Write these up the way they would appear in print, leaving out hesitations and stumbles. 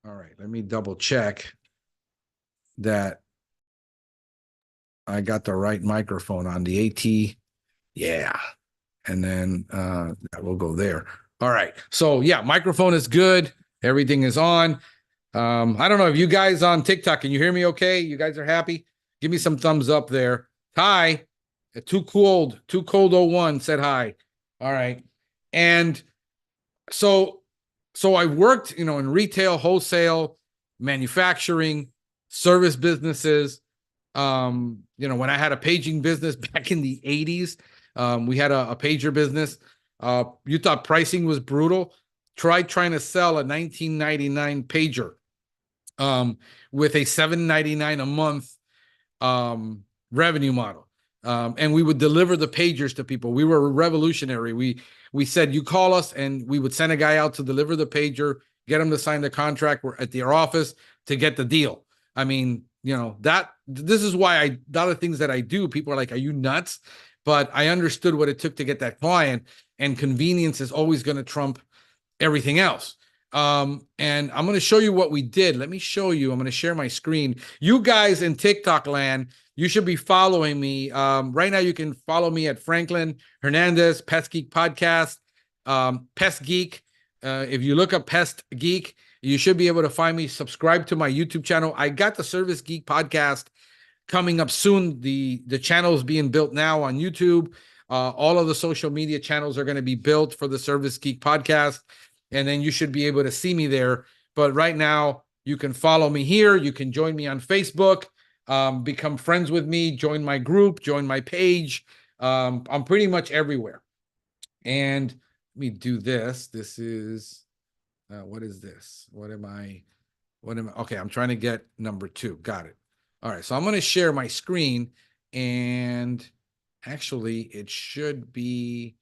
All right, let me double check that I got the right microphone on the AT. Yeah. And then that will go there. All right. So yeah, microphone is good. Everything is on. I don't know if you guys on TikTok, can you hear me okay? You guys are happy? Give me some thumbs up there. Hi. Too cold 01 said hi. All right. And so I worked, in retail, wholesale, manufacturing, service businesses. When I had a paging business back in the 80s, we had a pager business. You thought pricing was brutal. Try trying to sell a 1999 pager with a $7.99 a month revenue model. And we would deliver the pagers to people. We were revolutionary. We said, you call us, and we would send a guy out to deliver the pager, get him to sign the contract. We're at their office to get the deal. I mean, this is why a lot of things that I do, people are like, are you nuts? But I understood what it took to get that client, and convenience is always going to trump everything else. And I'm going to show you what we did. Let me show you. I'm going to share my screen. You guys in TikTok land, you should be following me. Right now, you can follow me at Franklin Hernandez, Pest Geek Podcast, Pest Geek. If you look up Pest Geek, you should be able to find me. Subscribe to my YouTube channel. I got the Service Geek Podcast coming up soon. The channel is being built now on YouTube. All of the social media channels are going to be built for the Service Geek Podcast, and then you should be able to see me there. But right now, you can follow me here. You can join me on Facebook, become friends with me, join my group, join my page. I'm pretty much everywhere. And let me do this. This is, what is this? What am I? Okay, I'm trying to get number 2. Got it. All right, so I'm going to share my screen, and actually it should be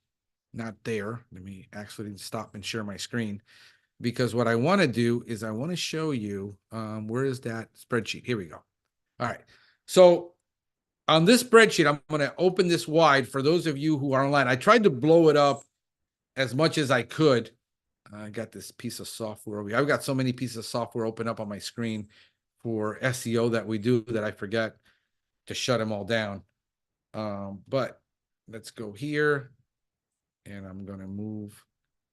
not there. Let me actually stop and share my screen, because what I want to do is I want to show you, where is that spreadsheet? Here we go. All right, so on this spreadsheet, I'm going to open this wide for those of you who are online. I tried to blow it up as much as I could. I got this piece of software. I've got so many pieces of software open up on my screen for SEO that we do that I forget to shut them all down. But let's go here, and I'm going to move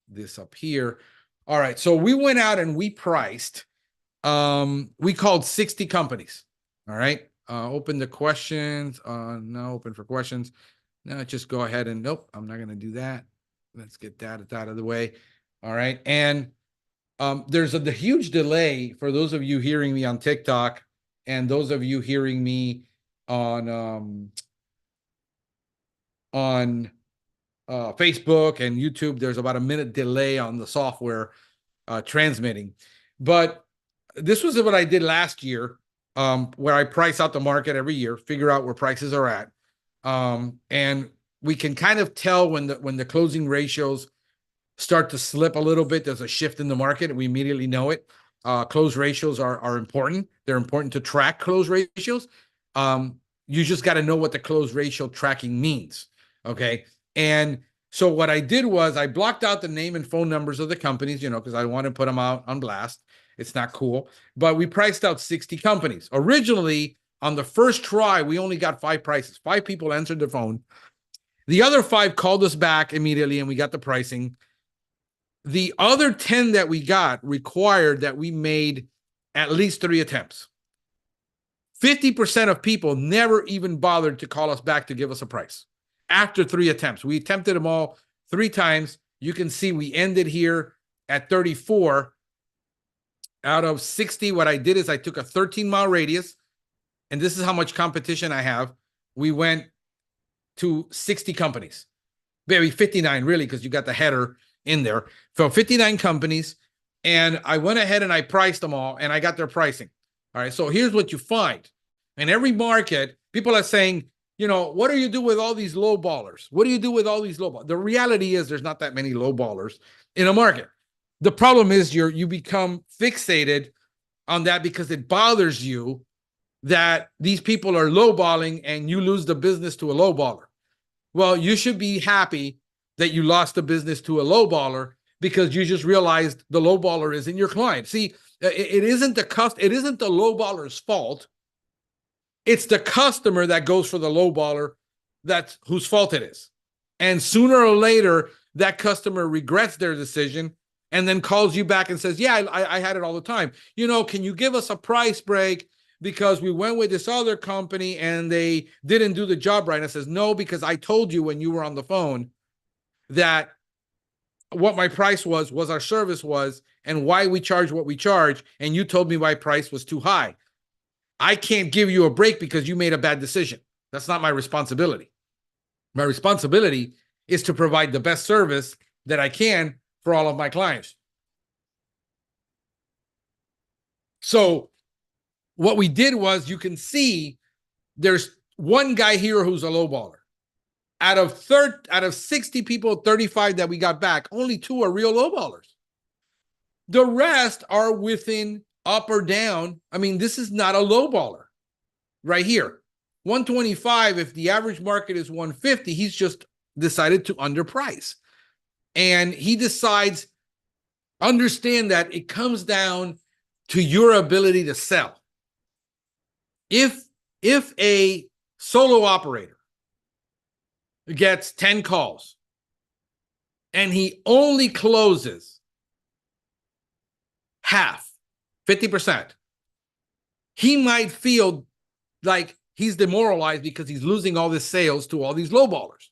this up here. All right, so we went out and we priced. We called 60 companies. All right, open the questions. No, open for questions. No, just go ahead and nope, I'm not going to do that. Let's get that out of the way. All right, and there's a huge delay for those of you hearing me on TikTok and those of you hearing me on Facebook and YouTube. There's about a minute delay on the software transmitting. But this was what I did last year, where I price out the market every year, figure out where prices are at. And we can kind of tell when the closing ratios start to slip a little bit. There's a shift in the market, and we immediately know it. Close ratios are important. They're important to track close ratios. You just got to know what the close ratio tracking means. Okay. And so what I did was I blocked out the name and phone numbers of the companies, because I want to put them out on blast. It's not cool. But we priced out 60 companies. Originally, on the first try, we only got 5 prices. 5 people answered the phone. The other 5 called us back immediately, and we got the pricing. The other 10 that we got required that we made at least 3 attempts. 50% of people never even bothered to call us back to give us a price after 3 attempts. We attempted them all 3 times. You can see we ended here at 34 out of 60. What I did is I took a 13-mile radius, and this is how much competition I have. We went to 60 companies, maybe 59 really, because you got the header in there. So 59 companies, and I went ahead and I priced them all, and I got their pricing. All right, so here's what you find. In every market, people are saying, what do you do with all these low ballers? What do you do with all these low ballers? The reality is there's not that many low ballers in a market. The problem is you become fixated on that because it bothers you that these people are lowballing and you lose the business to a low baller. Well, you should be happy that you lost the business to a low baller because you just realized the low baller isn't your client. See, It isn't it isn't the low baller's fault. It's the customer that goes for the low baller, that's whose fault it is. And sooner or later, that customer regrets their decision and then calls you back and says, yeah, I had it all the time. Can you give us a price break because we went with this other company and they didn't do the job right? And I says, no, because I told you when you were on the phone that what my price was our service was, and why we charge what we charge. And you told me my price was too high. I can't give you a break because you made a bad decision. That's not my responsibility. My responsibility is to provide the best service that I can for all of my clients. So what we did was, you can see there's one guy here who's a low baller. Out of 60 people, 35 that we got back, only 2 are real low ballers. The rest are within up or down. I mean, this is not a low baller right here. 125, if the average market is 150, he's just decided to underprice. And he decides, understand that it comes down to your ability to sell. If a solo operator gets 10 calls and he only closes half, 50%, he might feel like he's demoralized because he's losing all his sales to all these lowballers.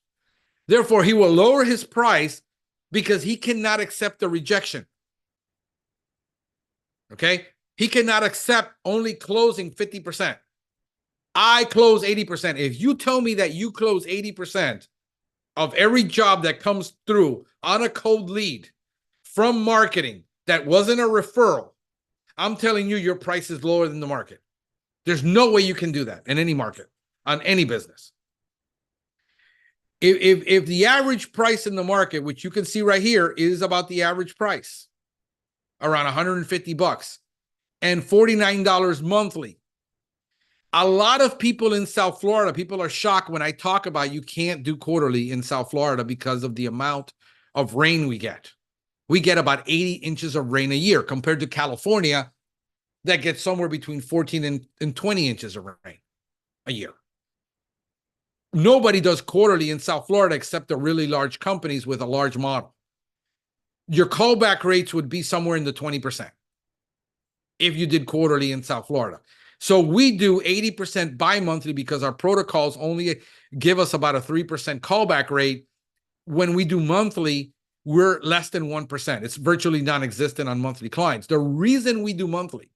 Therefore, he will lower his price because he cannot accept the rejection. Okay? He cannot accept only closing 50%. I close 80%. If you tell me that you close 80% of every job that comes through on a cold lead from marketing that wasn't a referral, I'm telling you, your price is lower than the market. There's no way you can do that in any market, on any business. If the average price in the market, which you can see right here, is about the average price, around $150 and $49 monthly. A lot of people in South Florida, people are shocked when I talk about you can't do quarterly in South Florida because of the amount of rain we get. We get about 80 inches of rain a year compared to California that gets somewhere between 14 and 20 inches of rain a year. Nobody does quarterly in South Florida except the really large companies with a large model. Your callback rates would be somewhere in the 20% if you did quarterly in South Florida. So we do 80% bi-monthly because our protocols only give us about a 3% callback rate. When we do monthly, we're less than 1%. It's virtually non-existent on monthly clients. The reason we do monthly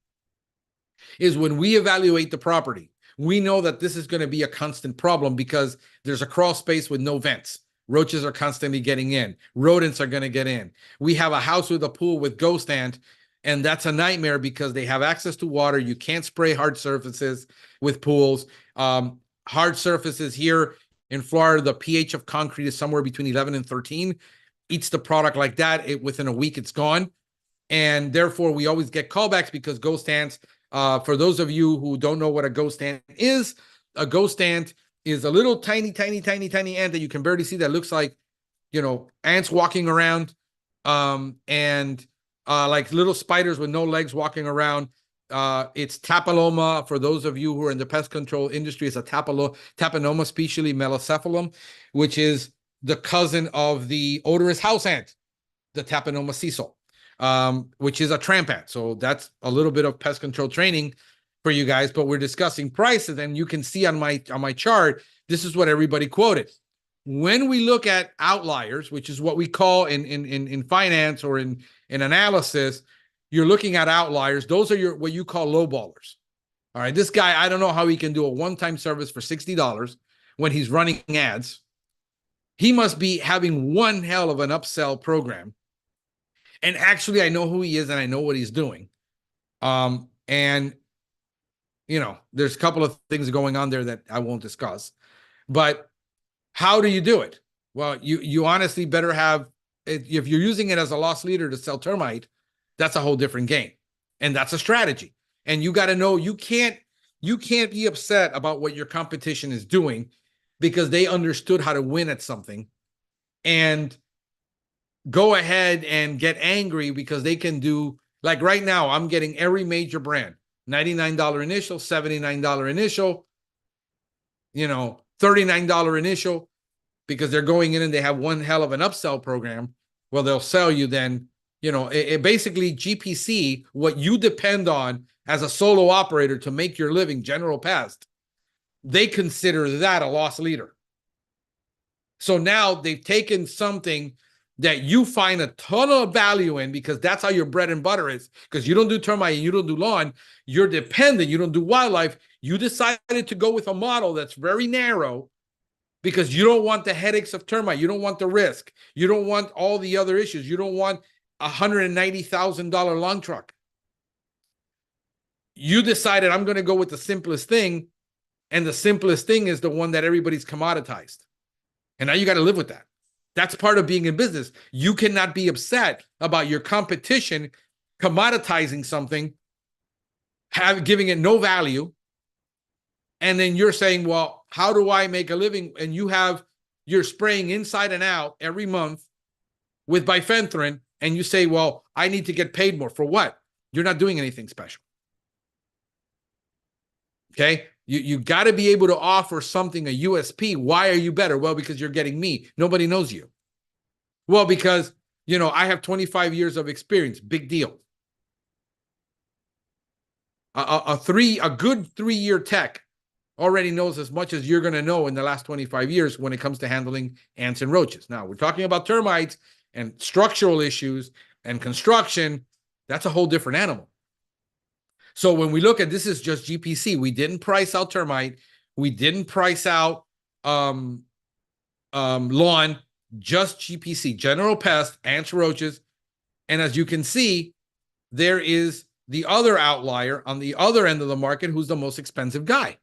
is when we evaluate the property, we know that this is going to be a constant problem because there's a crawl space with no vents. Roaches are constantly getting in. Rodents are going to get in. We have a house with a pool with ghost ant, and that's a nightmare because they have access to water. You can't spray hard surfaces with pools. Hard surfaces here in Florida, the pH of concrete is somewhere between 11 and 13. Eats the product like that, within a week, it's gone. And therefore, we always get callbacks because ghost ants, for those of you who don't know what a ghost ant is, a ghost ant is a little tiny ant that you can barely see that looks like, ants walking around, and like little spiders with no legs walking around. It's Tapaloma. For those of you who are in the pest control industry, it's a Tapanoma species, Melacephalum, which is the cousin of the odorous house ant, the Tapanoma sisal, which is a tramp ant. So that's a little bit of pest control training for you guys, but we're discussing prices, and you can see on my chart, this is what everybody quoted. When we look at outliers, which is what we call in finance or in analysis, you're looking at outliers. Those are what you call low ballers. All right, this guy, I don't know how he can do a one-time service for $60 when he's running ads. He must be having one hell of an upsell program. And actually, I know who he is and I know what he's doing. And there's a couple of things going on there that I won't discuss. But how do you do it? Well, you honestly better have, if you're using it as a loss leader to sell termite, that's a whole different game. And that's a strategy. And you got to know you can't be upset about what your competition is doing because they understood how to win at something, and go ahead and get angry because they can do Like right now, I'm getting every major brand, $99 initial, $79 initial, $39 initial, because they're going in and they have one hell of an upsell program. Well, they'll sell you then, it basically GPC, what you depend on as a solo operator to make your living, general pest, they consider that a loss leader. So now they've taken something that you find a ton of value in, because that's how your bread and butter is, because you don't do termite and you don't do lawn, you're dependent, you don't do wildlife. You decided to go with a model that's very narrow because you don't want the headaches of termite. You don't want the risk. You don't want all the other issues. You don't want a $190,000 lawn truck. You decided, I'm going to go with the simplest thing, and the simplest thing is the one that everybody's commoditized. And now you got to live with that. That's part of being in business. You cannot be upset about your competition commoditizing something, giving it no value, and then you're saying, well, how do I make a living? And you're spraying inside and out every month with bifenthrin, and you say, well, I need to get paid more. For what? You're not doing anything special. Okay? You got to be able to offer something, a USP. Why are you better? Well, because you're getting me. Nobody knows you. Well, because, I have 25 years of experience. Big deal. A good 3-year tech already knows as much as you're going to know in the last 25 years when it comes to handling ants and roaches. Now, we're talking about termites and structural issues and construction. That's a whole different animal. So when we look at this, is just GPC. We didn't price out termite. We didn't price out lawn, just GPC, general pest, ants, roaches. And as you can see, there is the other outlier on the other end of the market who's the most expensive guy.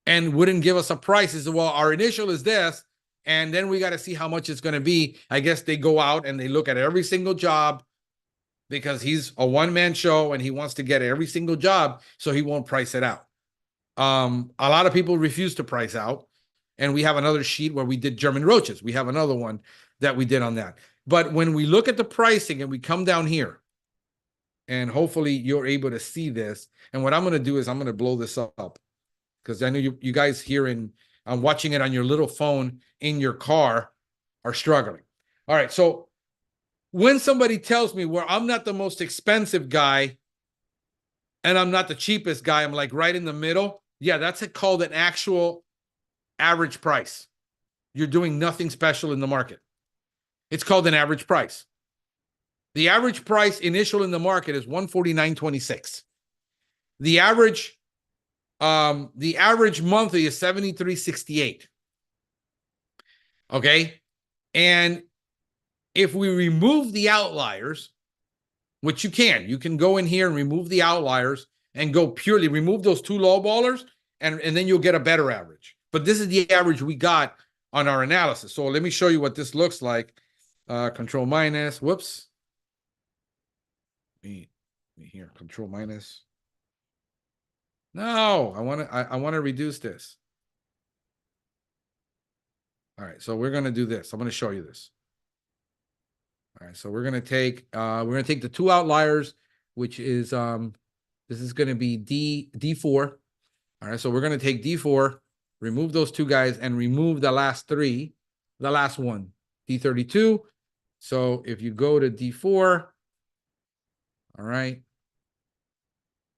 And wouldn't give us a price. Is, well, our initial is this, and then we got to see how much it's going to be. I guess they go out and they look at every single job, because he's a one-man show and he wants to get every single job, so he won't price it out. A lot of people refuse to price out, and we have another sheet where we did German roaches. We have another one that we did on that. But when we look at the pricing and we come down here, and hopefully you're able to see this, and what I'm going to do is I'm going to blow this up, because I know you guys here I'm watching it on your little phone in your car are struggling. All right, so when somebody tells me, where I'm not the most expensive guy and I'm not the cheapest guy, I'm like right in the middle. Yeah, that's called an actual average price. You're doing nothing special in the market. It's called an average price. The average price initial in the market is $149.26. The average monthly is $73.68. Okay, and if we remove the outliers, which you can go in here and remove the outliers and go purely remove those two low ballers, and then you'll get a better average. But this is the average we got on our analysis. So let me show you what this looks like. Control minus, whoops. Me here, control minus. No, I want to reduce this. All right, so we're going to do this. I'm going to show you this. All right, so we're going to take the two outliers, which is this is going to be D4. All right, so we're going to take D4, remove those two guys, and remove the last one, D32. So if you go to D4, all right,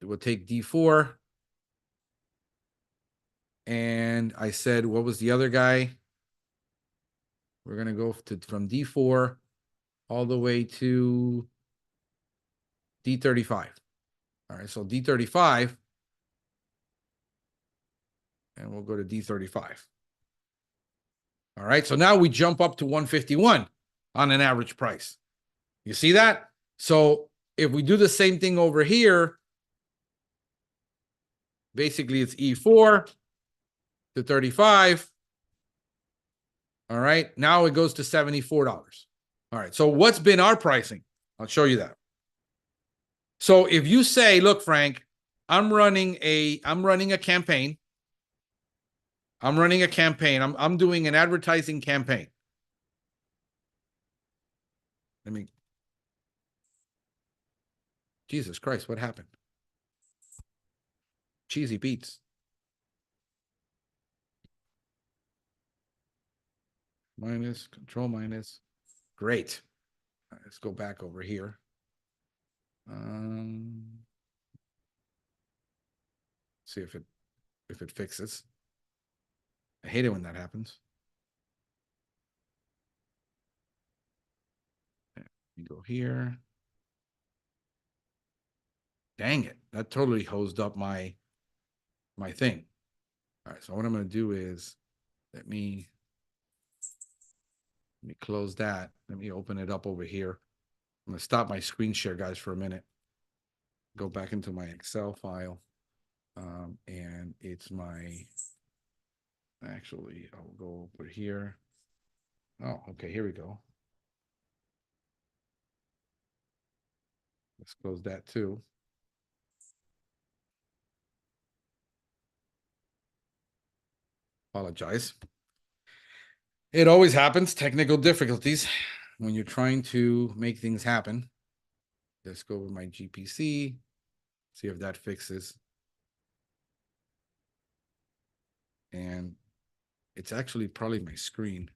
we'll take D4. And I said, what was the other guy? We're going to go from D4 all the way to D35. All right, so D35, and we'll go to D35. All right, so now we jump up to 151 on an average price. You see that? So if we do the same thing over here, basically it's E4 to 35. All right, now it goes to $74. All right, so what's been our pricing? I'll show you that. So if you say, look, Frank, I'm running a campaign. I'm doing an advertising campaign. Jesus Christ, what happened? Cheesy beats. Minus, control minus. Great. All right, let's go back over here. See if it fixes. I hate it when that happens. You go here. Dang it. That totally hosed up my thing. All right, so what I'm going to do is let me close that. Let me open it up over here. I'm going to stop my screen share, guys, for a minute. Go back into my Excel file. And it's actually, I'll go over here. Oh, okay, here we go. Let's close that too. Apologize. It always happens, technical difficulties when you're trying to make things happen. Let's go with my GPC, see if that fixes. And it's actually probably my screen.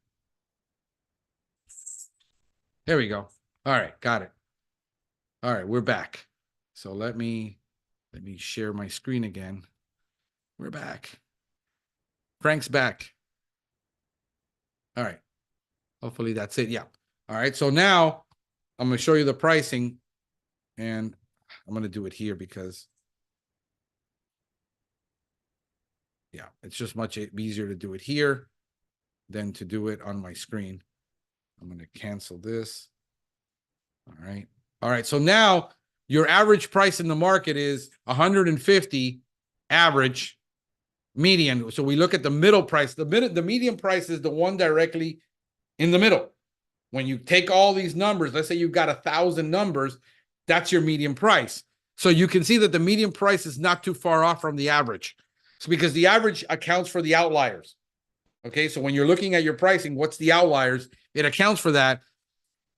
There we go. All right, got it. All right, we're back. So let me share my screen again. We're back. Frank's back. All right. Hopefully that's it. Yeah. All right. So now I'm going to show you the pricing, and I'm going to do it here because, yeah, it's just much easier to do it here than to do it on my screen. I'm going to cancel this. All right. All right. So now your average price in the market is 150 average median. So we look at the middle price. The median price is the one directly in the middle. When you take all these numbers, let's say you've got 1,000 numbers, that's your median price. So you can see that the median price is not too far off from the average. So because the average accounts for the outliers. Okay, so when you're looking at your pricing, what's the outliers? It accounts for that.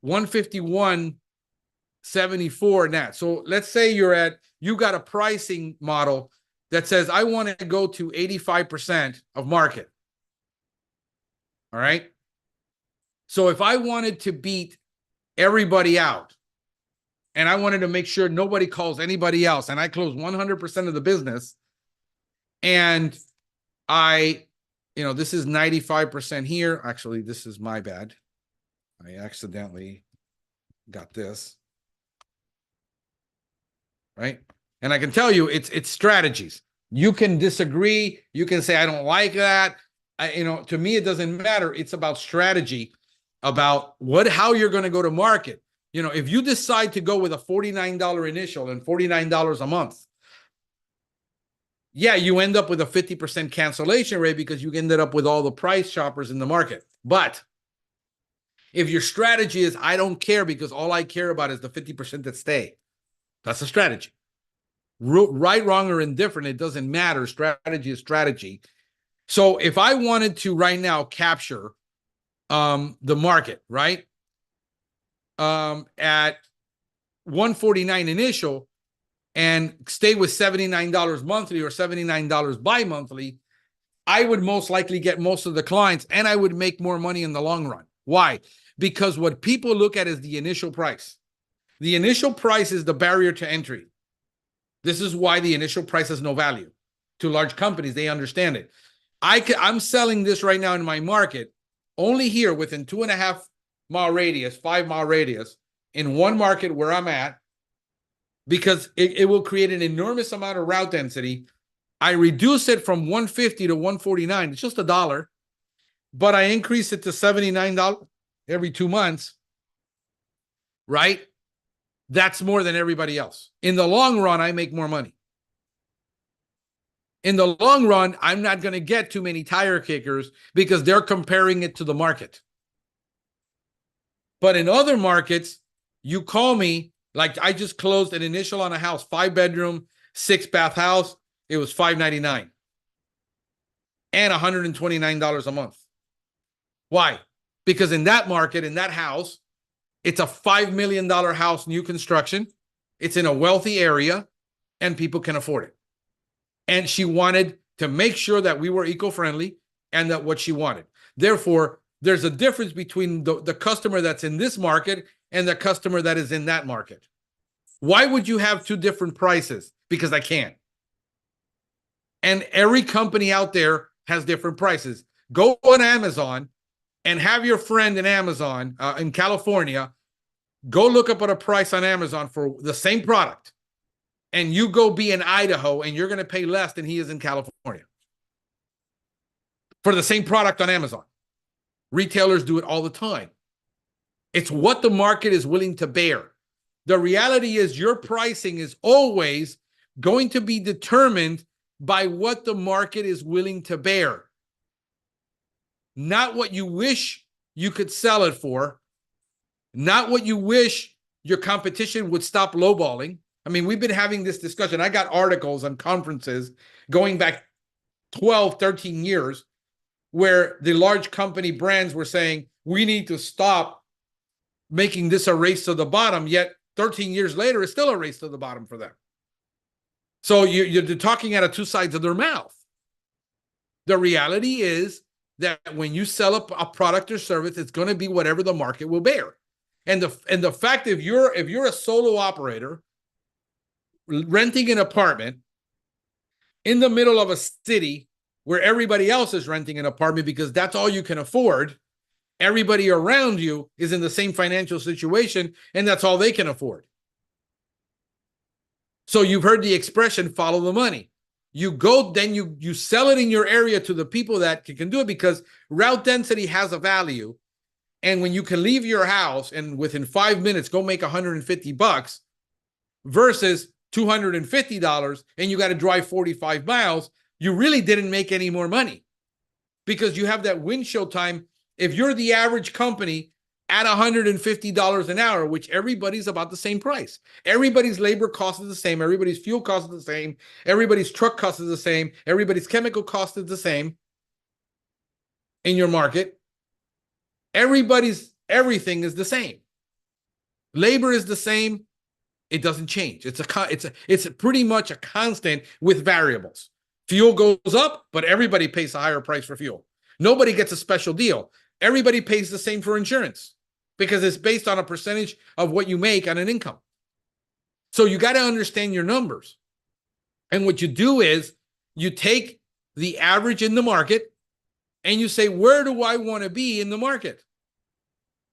151.74 net. So let's say you got a pricing model that says, I want to go to 85% of market. All right. So if I wanted to beat everybody out, and I wanted to make sure nobody calls anybody else, and I close 100% of the business, and this is 95% here. Actually, this is my bad. I accidentally got this. Right? And I can tell you, it's strategies. You can disagree. You can say, I don't like that. To me, it doesn't matter. It's about strategy, about how you're going to go to market. If you decide to go with a $49 initial and $49 a month, yeah, you end up with a 50% cancellation rate because you ended up with all the price shoppers in the market. But if your strategy is, I don't care because all I care about is the 50% that stay, that's a strategy. Right, wrong, or indifferent, it doesn't matter. Strategy is strategy. So if I wanted to right now capture the market, right, at 149 initial and stay with $79 monthly or $79 bi-monthly, I would most likely get most of the clients and I would make more money in the long run. Why? Because what people look at is the initial price. The initial price is the barrier to entry. This is why the initial price has no value to large companies. They understand it. I'm selling this right now in my market only here within 2.5 mile radius, 5 mile radius in one market where I'm at, because it will create an enormous amount of route density. I reduce it from 150 to 149. It's just $1, but I increase it to $79 every 2 months, right? That's more than everybody else. In the long run, I make more money. In the long run, I'm not going to get too many tire kickers because they're comparing it to the market. But in other markets, you call me, like I just closed an initial on a house, 5-bedroom, 6-bath house. It was $599 and $129 a month. Why? Because in that market, in that house, it's a $5 million house, new construction. It's in a wealthy area and people can afford it. And she wanted to make sure that we were eco-friendly and that what she wanted. Therefore, there's a difference between the customer that's in this market and the customer that is in that market. Why would you have two different prices? Because I can. And every company out there has different prices. Go on Amazon and have your friend in Amazon in California, go look up at a price on Amazon for the same product. And you go be in Idaho and you're going to pay less than he is in California for the same product on Amazon. Retailers do it all the time. It's what the market is willing to bear. The reality is your pricing is always going to be determined by what the market is willing to bear. Not what you wish you could sell it for. Not what you wish your competition would stop lowballing. I mean, we've been having this discussion. I got articles on conferences going back 12, 13 years where the large company brands were saying, we need to stop making this a race to the bottom, yet 13 years later, it's still a race to the bottom for them. So you're talking out of two sides of their mouth. The reality is that when you sell a product or service, it's going to be whatever the market will bear. And the fact, if you're a solo operator renting an apartment in the middle of a city where everybody else is renting an apartment because that's all you can afford, everybody around you is in the same financial situation and that's all they can afford. So you've heard the expression, follow the money. You go, then you sell it in your area to the people that can do it because route density has a value. And when you can leave your house and within 5 minutes go make $150 versus $250 and you got to drive 45 miles, you really didn't make any more money because you have that windshield time. If you're the average company at $150 an hour, which everybody's about the same price. Everybody's labor cost is the same. Everybody's fuel cost is the same. Everybody's truck cost is the same. Everybody's chemical cost is the same in your market. Everything is the same. Labor is the same. It doesn't change. It's pretty much a constant with variables. Fuel goes up, but everybody pays a higher price for fuel. Nobody gets a special deal. Everybody pays the same for insurance because it's based on a percentage of what you make on an income. So you got to understand your numbers. And what you do is you take the average in the market and you say, where do I want to be in the market?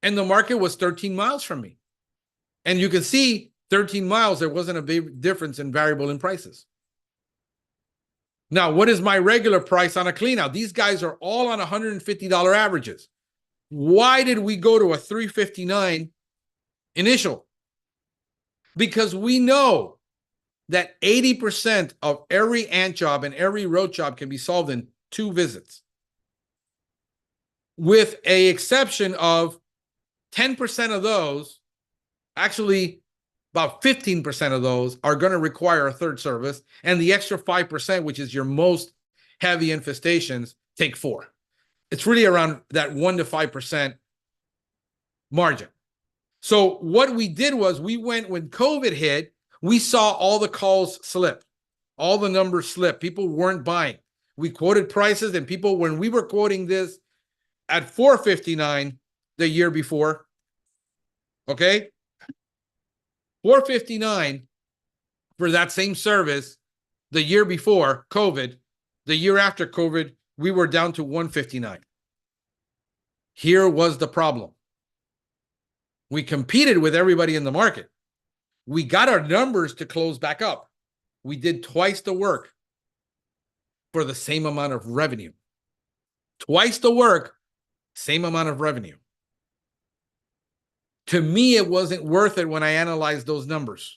And the market was 13 miles from me. And you can see 13 miles, there wasn't a big difference in variable in prices. Now, what is my regular price on a clean out? These guys are all on $150 averages. Why did we go to a $359 initial? Because we know that 80% of every ant job and every road job can be solved in 2 visits. With an exception of 10% of those, actually about 15% of those are going to require a third service. And the extra 5%, which is your most heavy infestations, take 4. It's really around that 1 to 5% margin. So what we did was we went, when COVID hit, we saw all the calls slip, all the numbers slip. People weren't buying. We quoted prices and people, when we were quoting this at $459 the year before, okay, $459 for that same service the year before COVID. The year after COVID, we were down to $159. Here was the problem. We competed with everybody in the market. We got our numbers to close back up. We did twice the work for the same amount of revenue. Twice the work, same amount of revenue. To me, it wasn't worth it when I analyzed those numbers.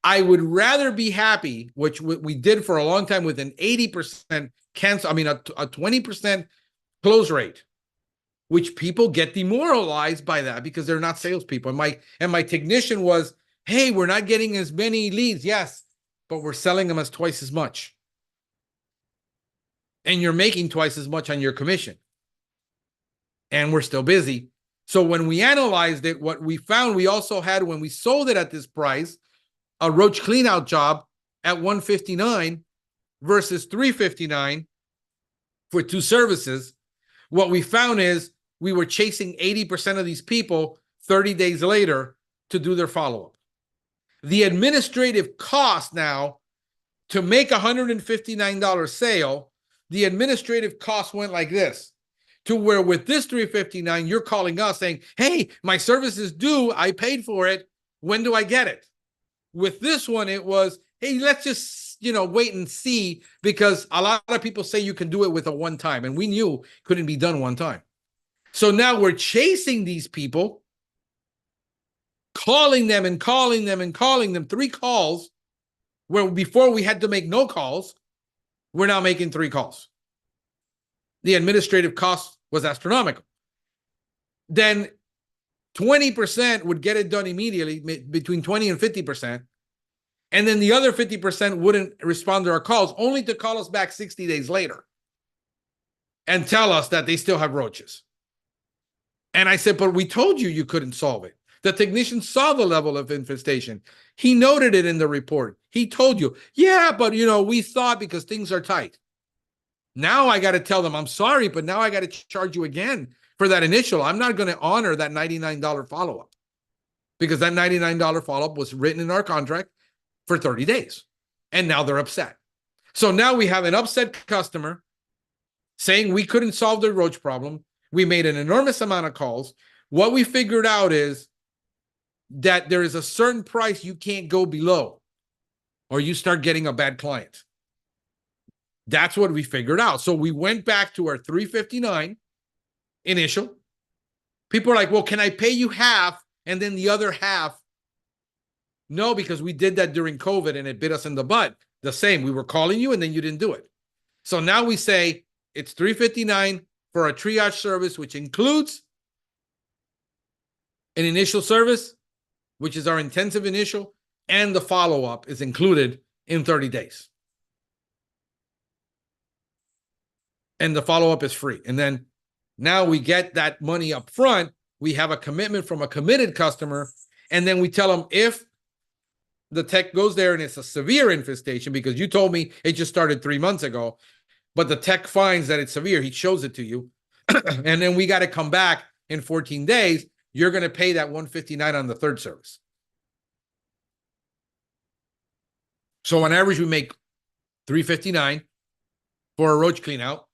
I would rather be happy, which we did for a long time, with an 80% cancel, a 20% close rate, which people get demoralized by that because they're not salespeople. And my technician was, hey, we're not getting as many leads. Yes, but we're selling them as twice as much. And you're making twice as much on your commission. And we're still busy. So when we analyzed it, what we found we also had when we sold it at this price a roach cleanout job at $159 versus $359 for two services, what we found is we were chasing 80% of these people 30 days later to do their follow-up. The administrative cost now to make a $159 sale, the administrative cost went like this, to where with this $359, you're calling us saying, hey, my service is due. I paid for it. When do I get it? With this one, it was, hey, let's just, wait and see, because a lot of people say you can do it with a one time, and we knew it couldn't be done one time. So now we're chasing these people, calling them and calling them and calling them, 3 calls, where before we had to make no calls. We're now making 3 calls. The administrative cost was astronomical. Then 20% would get it done immediately, between 20 and 50%. And then the other 50% wouldn't respond to our calls, only to call us back 60 days later and tell us that they still have roaches. And I said, but we told you you couldn't solve it. The technician saw the level of infestation. He noted it in the report. He told you, yeah, but we thought, because things are tight. Now I got to tell them, I'm sorry, but now I got to charge you again for that initial. I'm not going to honor that $99 follow-up, because that $99 follow-up was written in our contract for 30 days. And now they're upset. So now we have an upset customer saying we couldn't solve the roach problem. We made an enormous amount of calls. What we figured out is that there is a certain price you can't go below, or you start getting a bad client. That's what we figured out. So we went back to our $359 initial. People are like, well, can I pay you half and then the other half? No, because we did that during COVID and it bit us in the butt. The same. We were calling you and then you didn't do it. So now we say it's $359 for a triage service, which includes an initial service, which is our intensive initial, and the follow-up is included in 30 days. And the follow-up is free. And then now we get that money up front. We have a commitment from a committed customer. And then we tell them, if the tech goes there and it's a severe infestation, because you told me it just started 3 months ago, but the tech finds that it's severe, he shows it to you, and then we got to come back in 14 days, you're going to pay that $159 on the third service. So on average, we make $359 for a roach cleanout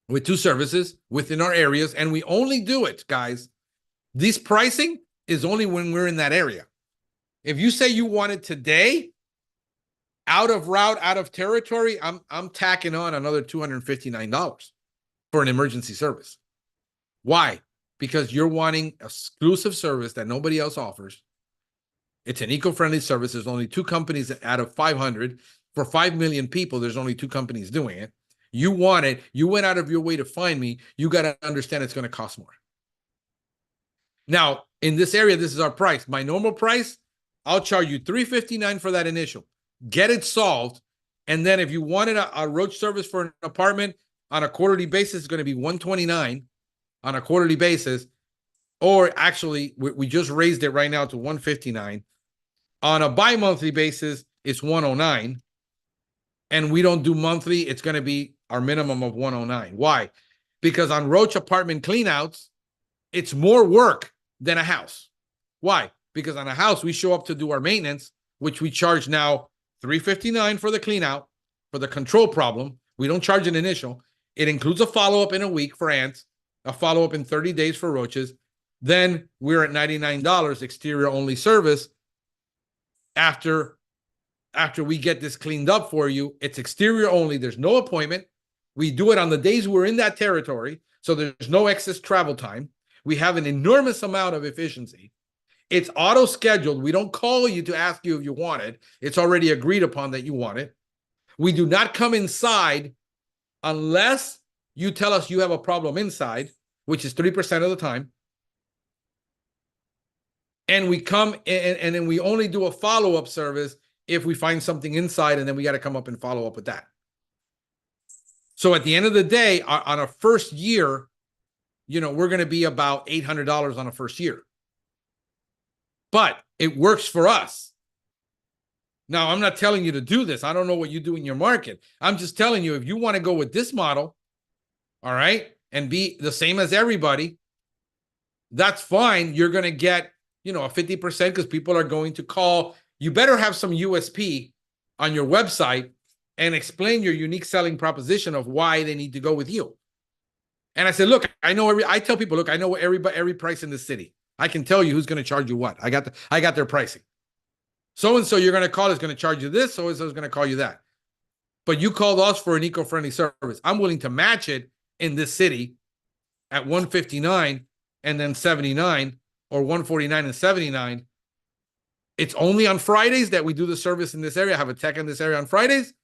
with 2 services within our areas. And we only do it, guys. This pricing is only when we're in that area. If you say you want it today, out of route, out of territory, I'm tacking on another $259 for an emergency service. Why? Because you're wanting exclusive service that nobody else offers. It's an eco-friendly service. There's only 2 companies out of 500. For 5 million people, there's only 2 companies doing it. You want it. You went out of your way to find me. You got to understand it's going to cost more. Now, in this area, this is our price. My normal price, I'll charge you $359 for that initial. Get it solved. And then if you wanted a roach service for an apartment on a quarterly basis, it's going to be $129 on a quarterly basis. Or actually, we just raised it right now to $159. On a bi-monthly basis, it's $109. And we don't do monthly. It's going to be our minimum of $109. Why? Because on roach apartment cleanouts, it's more work than a house. Why? Because on a house, we show up to do our maintenance, which we charge now $359 for the cleanout, for the control problem. We don't charge an initial. It includes a follow-up in a week for ants, a follow-up in 30 days for roaches. Then we're at $99 exterior only service. After we get this cleaned up for you, it's exterior only. There's no appointment. We do it on the days we're in that territory, so there's no excess travel time. We have an enormous amount of efficiency. It's auto-scheduled. We don't call you to ask you if you want it. It's already agreed upon that you want it. We do not come inside unless you tell us you have a problem inside, which is 3% of the time. And we come and then we only do a follow-up service if we find something inside, and then we got to come up and follow up with that. So at the end of the day, on a first year, we're going to be about $800 on a first year. But it works for us. Now, I'm not telling you to do this. I don't know what you do in your market. I'm just telling you, if you want to go with this model, all right, and be the same as everybody, that's fine. You're going to get, a 50% because people are going to call. You better have some USP on your website and explain your unique selling proposition of why they need to go with you. And I said, look, I tell people, look, I know every price in the city. I can tell you who's going to charge you what. I got their pricing. So-and-so you're going to call is going to charge you this. So-and-so is going to call you that. But you called us for an eco-friendly service. I'm willing to match it in this city at 159 and then 79 or 149 and 79. It's only on Fridays that we do the service in this area. I have a tech in this area on Fridays.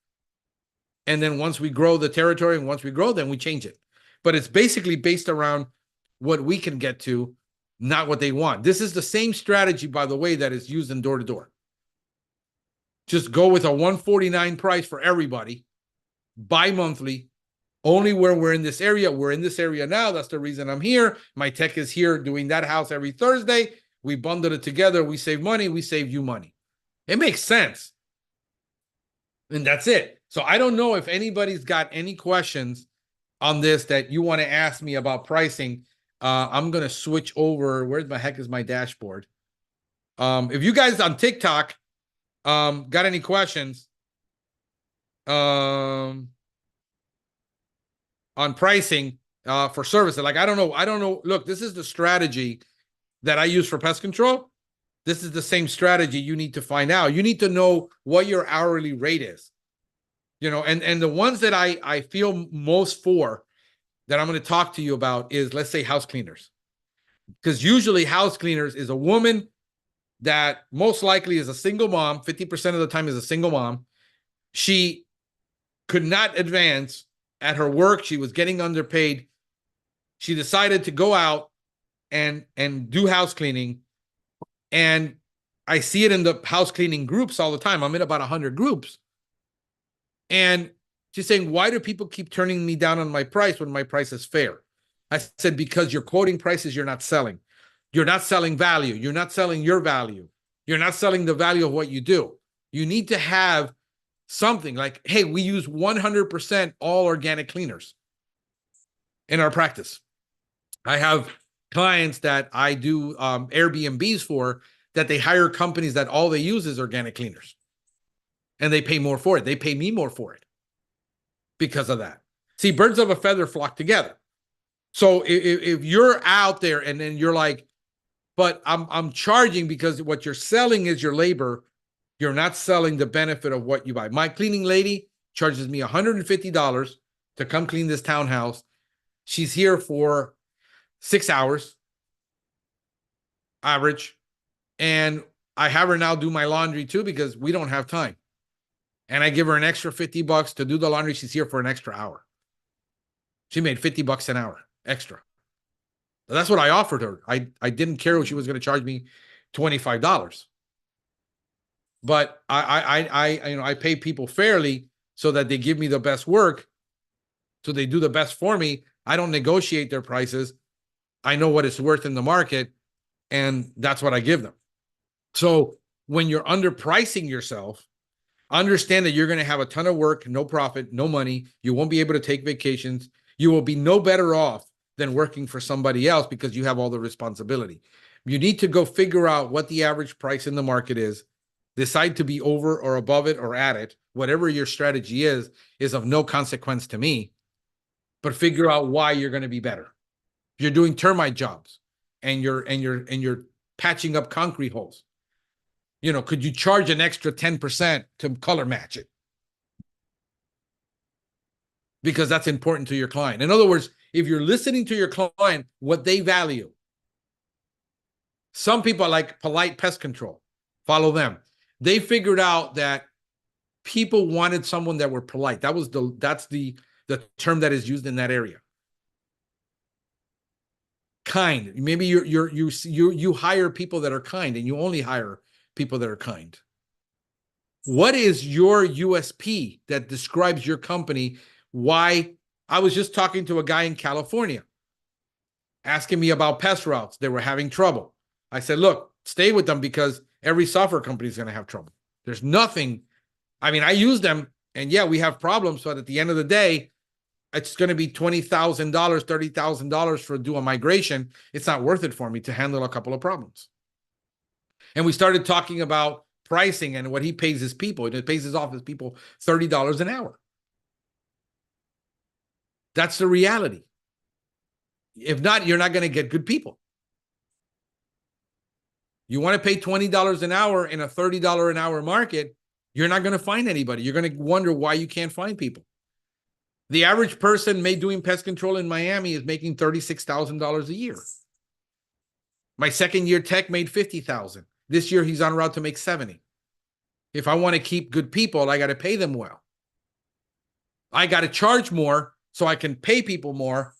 And then once we grow the territory and once we grow, then we change it. But it's basically based around what we can get to, not what they want. This is the same strategy, by the way, that is used in door-to-door. Just go with a 149 price for everybody, bi-monthly, only where we're in this area. We're in this area now. That's the reason I'm here. My tech is here doing that house every Thursday. We bundled it together. We save money. We save you money. It makes sense. And that's it. So I don't know if anybody's got any questions on this that you want to ask me about pricing. I'm going to switch over. Where the heck is my dashboard? If you guys on TikTok got any questions on pricing for services, like I don't know. Look, this is the strategy that I use for pest control. This is the same strategy you need to find out. You need to know what your hourly rate is. And the ones that I feel most for that I'm going to talk to you about is, let's say, house cleaners. Because usually house cleaners is a woman that most likely is a single mom. 50% of the time is a single mom. She could not advance at her work. She was getting underpaid. She decided to go out and do house cleaning. And I see it in the house cleaning groups all the time. I'm in about 100 groups. And she's saying, why do people keep turning me down on my price when my price is fair? I said, because you're quoting prices you're not selling. You're not selling value. You're not selling your value. You're not selling the value of what you do. You need to have something like, hey, we use 100% all organic cleaners in our practice. I have clients that I do Airbnbs for, that they hire companies that all they use is organic cleaners. And they pay more for it. They pay me more for it because of that. See, birds of a feather flock together. So if you're out there and then you're like, but I'm charging because what you're selling is your labor, you're not selling the benefit of what you buy. My cleaning lady charges me $150 to come clean this townhouse. She's here for 6 hours, average. And I have her now do my laundry too because we don't have time. And I give her an extra $50 to do the laundry. She's here for an extra hour. She made $50 an hour extra. That's what I offered her. I didn't care if she was going to charge me $25. But I pay people fairly so that they give me the best work. So they do the best for me. I don't negotiate their prices. I know what it's worth in the market, and that's what I give them. So when you're underpricing yourself, understand that you're going to have a ton of work, no profit, no money. You won't be able to take vacations. You will be no better off than working for somebody else because you have all the responsibility. You need to go figure out what the average price in the market is, decide to be over or above it or at it. Whatever your strategy is of no consequence to me, but figure out why you're going to be better. If you're doing termite jobs and you're patching up concrete holes, could you charge an extra 10% to color match it? Because that's important to your client. In other words, if you're listening to your client, what they value. Some people like polite pest control. Follow them. They figured out that people wanted someone that were polite. That's the term that is used in that area. Kind. Maybe you hire people that are kind, and you only hire people that are kind. What is your USP that describes your company? Why? I was just talking to a guy in California asking me about pest routes. They were having trouble. I said, look, stay with them because every software company is going to have trouble. There's nothing. I mean, I use them, and yeah, we have problems. But at the end of the day, it's going to be $20,000, $30,000 for do a migration. It's not worth it for me to handle a couple of problems. And we started talking about pricing and what he pays his people. And it pays his office people $30 an hour. That's the reality. If not, you're not going to get good people. You want to pay $20 an hour in a $30 an hour market, you're not going to find anybody. You're going to wonder why you can't find people. The average person doing pest control in Miami is making $36,000 a year. My second year tech made $50,000. This year he's on route to make $70,000. If I want to keep good people, I got to pay them well. I got to charge more so I can pay people more.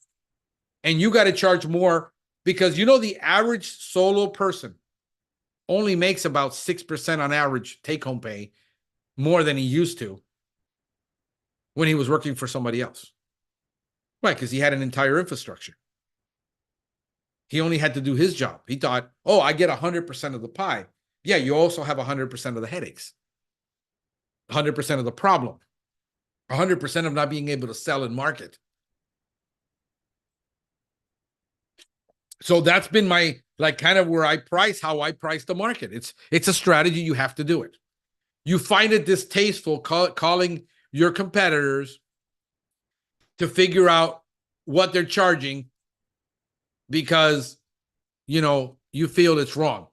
And you got to charge more because the average solo person only makes about 6% on average take-home pay more than he used to when he was working for somebody else. Right, because he had an entire infrastructure. He only had to do his job. He thought, oh, I get 100% of the pie. Yeah, you also have 100% of the headaches, 100% of the problem, 100% of not being able to sell and market. So that's been my, kind of where I price, how I price the market. It's a strategy. You have to do it. You find it distasteful calling your competitors to figure out what they're charging because, you feel it's wrong.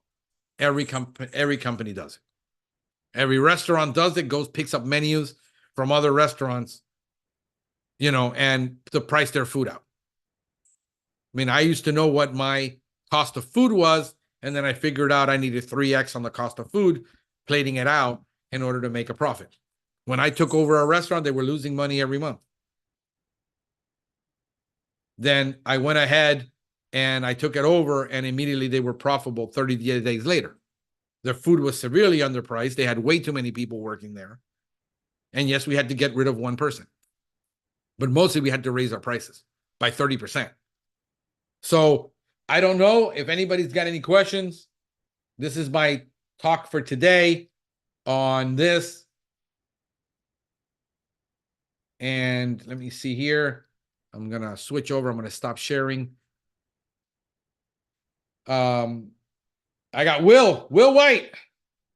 Every company does it. Every restaurant does it, picks up menus from other restaurants, and to price their food out. I mean, I used to know what my cost of food was, and then I figured out I needed 3x on the cost of food, plating it out in order to make a profit. When I took over a restaurant, they were losing money every month. Then I went ahead and I took it over, and immediately they were profitable 30 days later. Their food was severely underpriced. They had way too many people working there. And yes, we had to get rid of one person. But mostly we had to raise our prices by 30%. So I don't know if anybody's got any questions. This is my talk for today on this. And let me see here. I'm going to switch over. I'm going to stop sharing. I got Will White.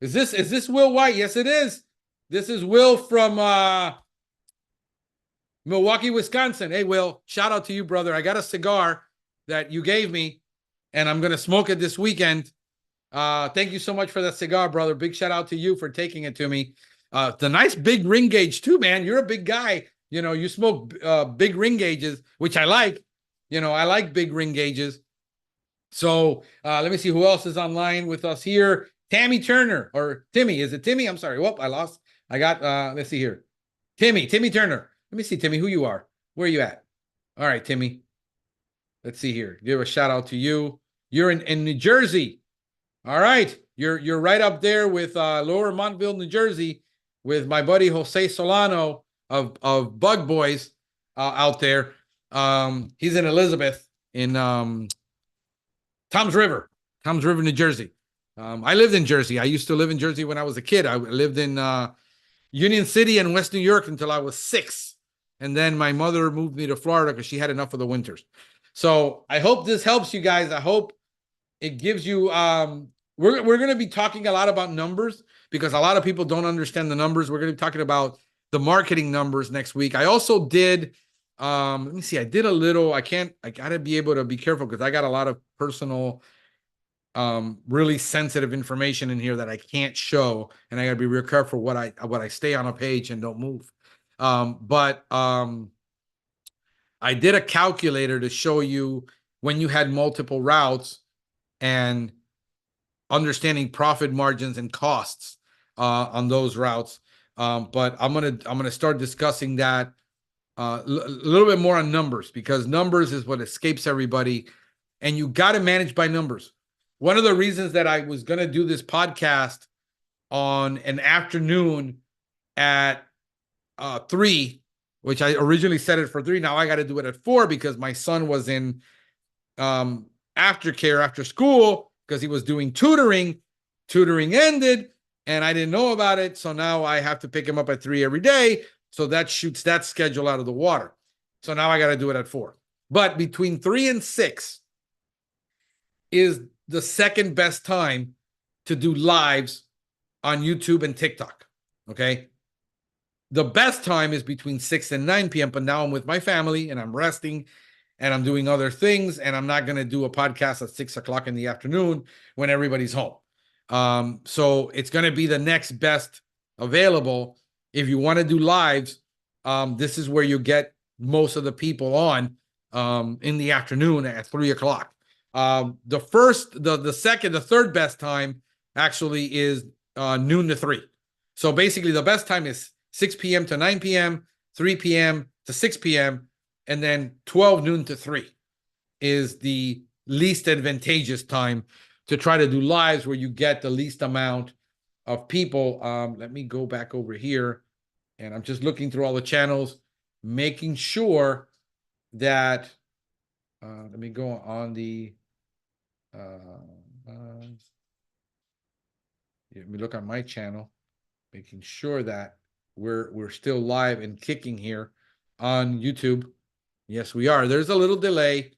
Is this Will White? Yes, it is. This is Will from Milwaukee, Wisconsin. Hey, Will, shout out to you, brother. I got a cigar that you gave me, and I'm going to smoke it this weekend. Thank you so much for that cigar, brother. Big shout out to you for taking it to me. The nice big ring gauge too, man. You're a big guy. You smoke big ring gauges, which I like. I like big ring gauges. So let me see who else is online with us here. Tammy Turner or Timmy. Is it Timmy? I'm sorry. Whoop, I lost. I got, let's see here. Timmy Turner. Let me see, Timmy, who you are. Where are you at? All right, Timmy. Let's see here. Give a shout out to you. You're in New Jersey. All right. You're right up there with Lower Montville, New Jersey, with my buddy Jose Solano of Bug Boys out there. He's in Elizabeth in Toms River, New Jersey. I lived in Jersey. I used to live in Jersey when I was a kid. I lived in Union City and West New York until I was 6. And then my mother moved me to Florida because she had enough of the winters. So I hope this helps you guys. I hope it gives you, we're going to be talking a lot about numbers because a lot of people don't understand the numbers. We're going to be talking about the marketing numbers next week. I also did, let me see, I did a little, I got to be able to be careful because I got a lot of personal, really sensitive information in here that I can't show. And I got to be real careful what I stay on a page and don't move. But I did a calculator to show you when you had multiple routes and understanding profit margins and costs on those routes. But I'm gonna start discussing that a little bit more on numbers because numbers is what escapes everybody, and you got to manage by numbers. One of the reasons that I was gonna do this podcast on an afternoon at 3, which I originally set it for 3. Now I got to do it at 4 because my son was in aftercare after school because he was doing tutoring. Tutoring ended. and I didn't know about it. So now I have to pick him up at 3 every day. So that shoots that schedule out of the water. So now I got to do it at 4. But between 3 and 6 is the second best time to do lives on YouTube and TikTok. Okay. The best time is between 6 and 9 p.m. But now I'm with my family and I'm resting and I'm doing other things. And I'm not going to do a podcast at 6 o'clock in the afternoon when everybody's home. So it's going to be the next best available. If you want to do lives, this is where you get most of the people on in the afternoon at 3 o'clock. The third best time actually is noon to 3. So basically the best time is 6 p.m. to 9 p.m., 3 p.m. to 6 p.m., and then 12 noon to 3 is the least advantageous time to try to do lives where you get the least amount of people. Let me go back over here, and I'm just looking through all the channels, making sure that, let me go on the, let me look on my channel, making sure that we're still live and kicking here on YouTube. Yes, we are. There's a little delay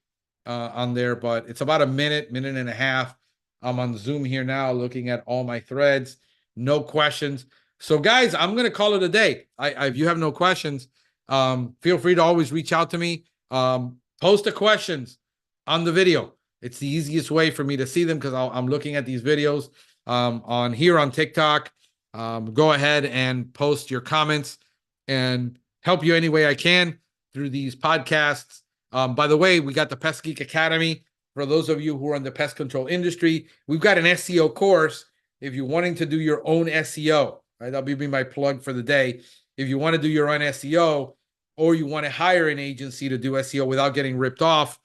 on there, but it's about a minute and a half. I'm on Zoom here now looking at all my threads. No questions. So guys, I'm going to call it a day. If you have no questions, feel free to always reach out to me. Post the questions on the video. It's the easiest way for me to see them because I'm looking at these videos on here on TikTok. Go ahead and post your comments and help you any way I can through these podcasts. By the way, we got the Pest Geek Academy. For those of you who are in the pest control industry, we've got an SEO course. If you're wanting to do your own SEO, right? That'll be my plug for the day. If you want to do your own SEO or you want to hire an agency to do SEO without getting ripped off,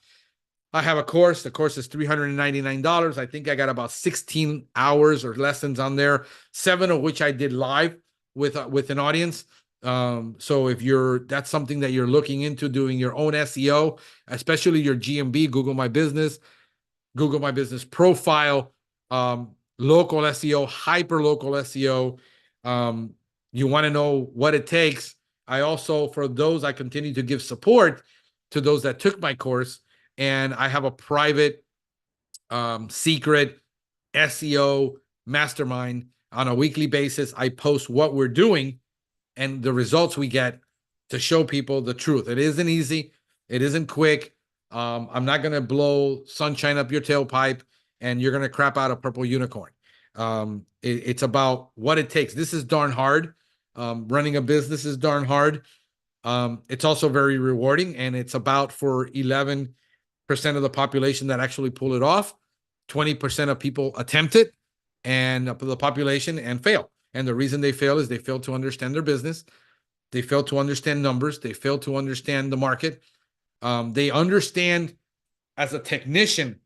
I have a course. The course is $399. I think I got about 16 hours or lessons on there, 7 of which I did live with an audience. So if that's something that you're looking into, doing your own SEO, especially your GMB, Google My Business profile, local SEO, hyper local SEO. You want to know what it takes. I also, for those, I continue to give support to those that took my course, and I have a private secret SEO mastermind on a weekly basis. I post what we're doing and the results we get to show people the truth. It isn't easy. It isn't quick. I'm not going to blow sunshine up your tailpipe and you're going to crap out a purple unicorn. It's about what it takes. This is darn hard. Running a business is darn hard. It's also very rewarding, and it's about for 11% of the population that actually pull it off. 20% of people attempt it and the population and fail. And the reason they fail is they fail to understand their business. They fail to understand numbers. They fail to understand the market. They understand as a technician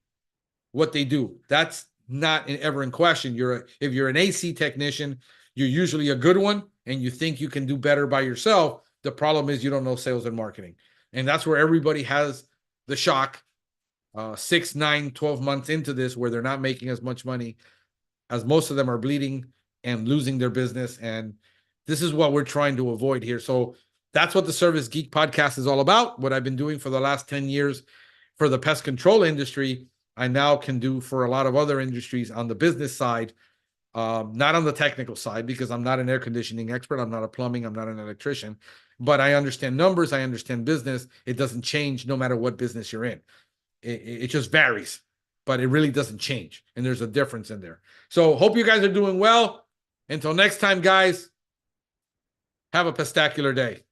what they do. That's not ever in question. If you're an AC technician, you're usually a good one and you think you can do better by yourself. The problem is you don't know sales and marketing. And that's where everybody has the shock 6, 9, 12 months into this, where they're not making as much money, as most of them are bleeding and losing their business. And this is what we're trying to avoid here. So that's what the Service Geek podcast is all about. What I've been doing for the last 10 years for the pest control industry, I now can do for a lot of other industries on the business side, not on the technical side, because I'm not an air conditioning expert. I'm not a plumbing. I'm not an electrician, but I understand numbers. I understand business. It doesn't change no matter what business you're in. It just varies, but it really doesn't change. And there's a difference in there. So hope you guys are doing well. Until next time, guys, have a pestacular day.